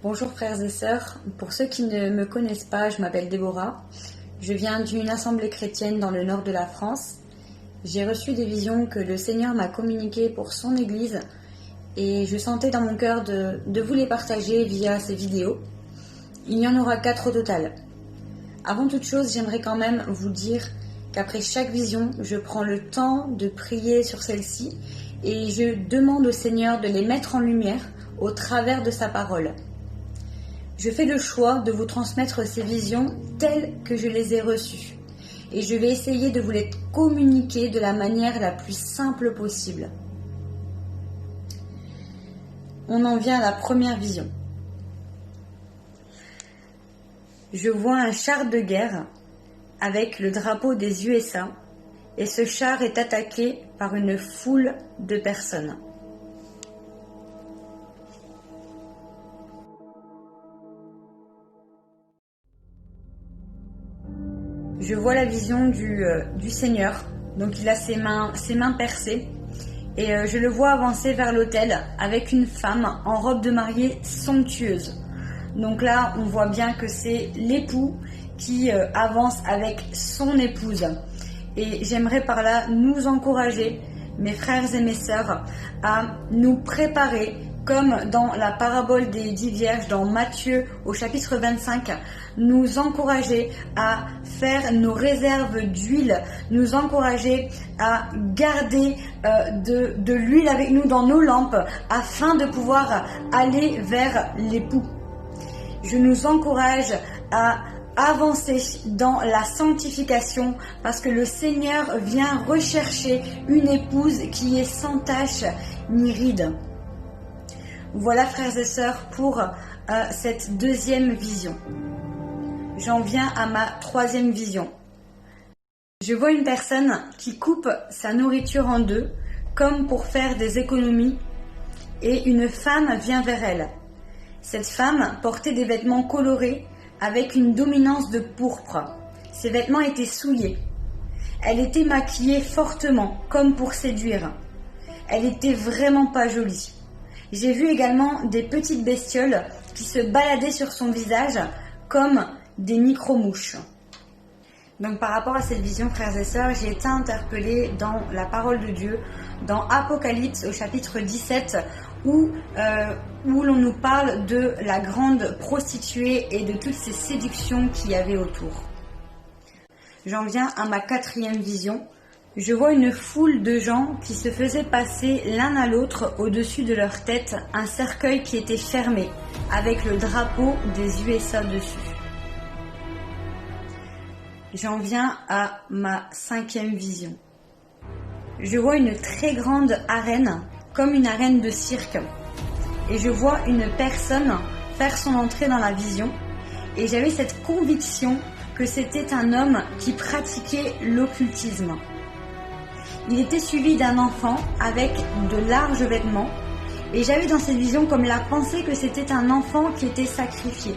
Bonjour frères et sœurs, pour ceux qui ne me connaissent pas, je m'appelle Déborah. Je viens d'une assemblée chrétienne dans le nord de la France. J'ai reçu des visions que le Seigneur m'a communiquées pour son Église et je sentais dans mon cœur de vous les partager via ces vidéos. Il y en aura 4 au total. Avant toute chose, j'aimerais quand même vous dire qu'après chaque vision, je prends le temps de prier sur celle-ci et je demande au Seigneur de les mettre en lumière au travers de sa parole. Je fais le choix de vous transmettre ces visions telles que je les ai reçues et je vais essayer de vous les communiquer de la manière la plus simple possible. On en vient à la première vision. Je vois un char de guerre avec le drapeau des USA et ce char est attaqué par une foule de personnes. Je vois la vision du Seigneur, donc il a ses mains percées et je le vois avancer vers l'autel avec une femme en robe de mariée somptueuse. Donc là, on voit bien que c'est l'époux qui avance avec son épouse. Et j'aimerais par là nous encourager, mes frères et mes sœurs, à nous préparer comme dans la parabole des 10 vierges dans Matthieu au chapitre 25, nous encourager à faire nos réserves d'huile, nous encourager à garder de l'huile avec nous dans nos lampes afin de pouvoir aller vers l'époux. Je nous encourage à avancer dans la sanctification parce que le Seigneur vient rechercher une épouse qui est sans tache ni ride. Voilà frères et sœurs pour cette deuxième vision. J'en viens à ma troisième vision. Je vois une personne qui coupe sa nourriture en deux comme pour faire des économies et une femme vient vers elle. Cette femme portait des vêtements colorés avec une dominance de pourpre. Ses vêtements étaient souillés. Elle était maquillée fortement comme pour séduire. Elle était vraiment pas jolie. J'ai vu également des petites bestioles qui se baladaient sur son visage comme des micro-mouches. Donc par rapport à cette vision, frères et sœurs, j'ai été interpellée dans la parole de Dieu, dans Apocalypse au chapitre 17, où l'on nous parle de la grande prostituée et de toutes ces séductions qu'il y avait autour. J'en viens à ma quatrième vision. Je vois une foule de gens qui se faisaient passer l'un à l'autre au-dessus de leur tête un cercueil qui était fermé avec le drapeau des USA dessus. J'en viens à ma cinquième vision. Je vois une très grande arène, comme une arène de cirque. Et je vois une personne faire son entrée dans la vision. Et j'avais cette conviction que c'était un homme qui pratiquait l'occultisme. Il était suivi d'un enfant avec de larges vêtements. Et j'avais dans cette vision comme la pensée que c'était un enfant qui était sacrifié.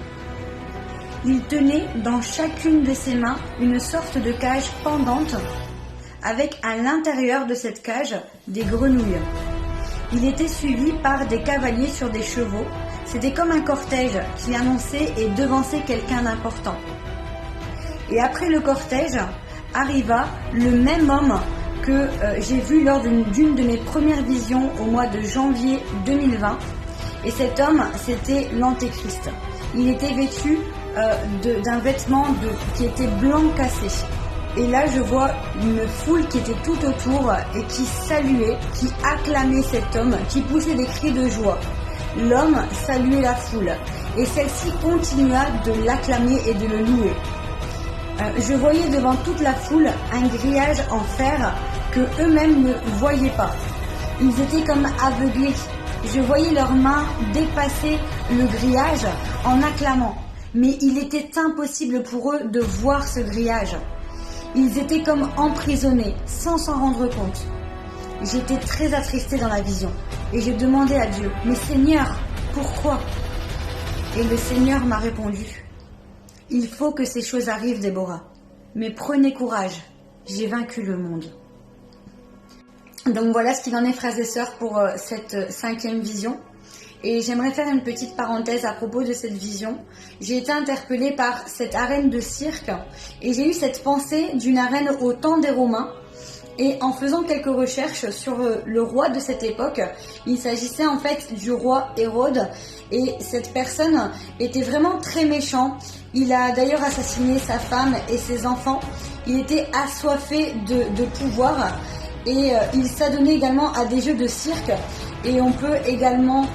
Il tenait dans chacune de ses mains une sorte de cage pendante avec à l'intérieur de cette cage des grenouilles. Il était suivi par des cavaliers sur des chevaux. C'était comme un cortège qui annonçait et devançait quelqu'un d'important. Et après le cortège, arriva le même homme que j'ai vu lors d'une de mes premières visions au mois de janvier 2020. Et cet homme, c'était l'Antéchrist. Il était vêtu d'un vêtement qui était blanc cassé. Et là, je vois une foule qui était tout autour et qui saluait, qui acclamait cet homme, qui poussait des cris de joie. L'homme saluait la foule et celle-ci continua de l'acclamer et de le louer. Je voyais devant toute la foule un grillage en fer que eux-mêmes ne voyaient pas. Ils étaient comme aveuglés. Je voyais leurs mains dépasser le grillage en acclamant. Mais il était impossible pour eux de voir ce grillage. Ils étaient comme emprisonnés, sans s'en rendre compte. J'étais très attristée dans la vision et j'ai demandé à Dieu, « Mais Seigneur, pourquoi ?» Et le Seigneur m'a répondu, « Il faut que ces choses arrivent, Déborah, mais prenez courage, j'ai vaincu le monde. » Donc voilà ce qu'il en est, frères et sœurs, pour cette cinquième vision. Et j'aimerais faire une petite parenthèse à propos de cette vision. J'ai été interpellée par cette arène de cirque et j'ai eu cette pensée d'une arène au temps des Romains. Et en faisant quelques recherches sur le roi de cette époque, il s'agissait en fait du roi Hérode. Et cette personne était vraiment très méchant. Il a d'ailleurs assassiné sa femme et ses enfants. Il était assoiffé de pouvoir. Et il s'adonnait également à des jeux de cirque. Et on peut également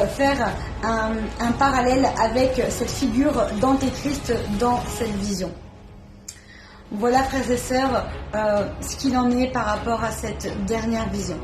faire un parallèle avec cette figure d'Antéchrist dans cette vision. Voilà frères et sœurs ce qu'il en est par rapport à cette dernière vision.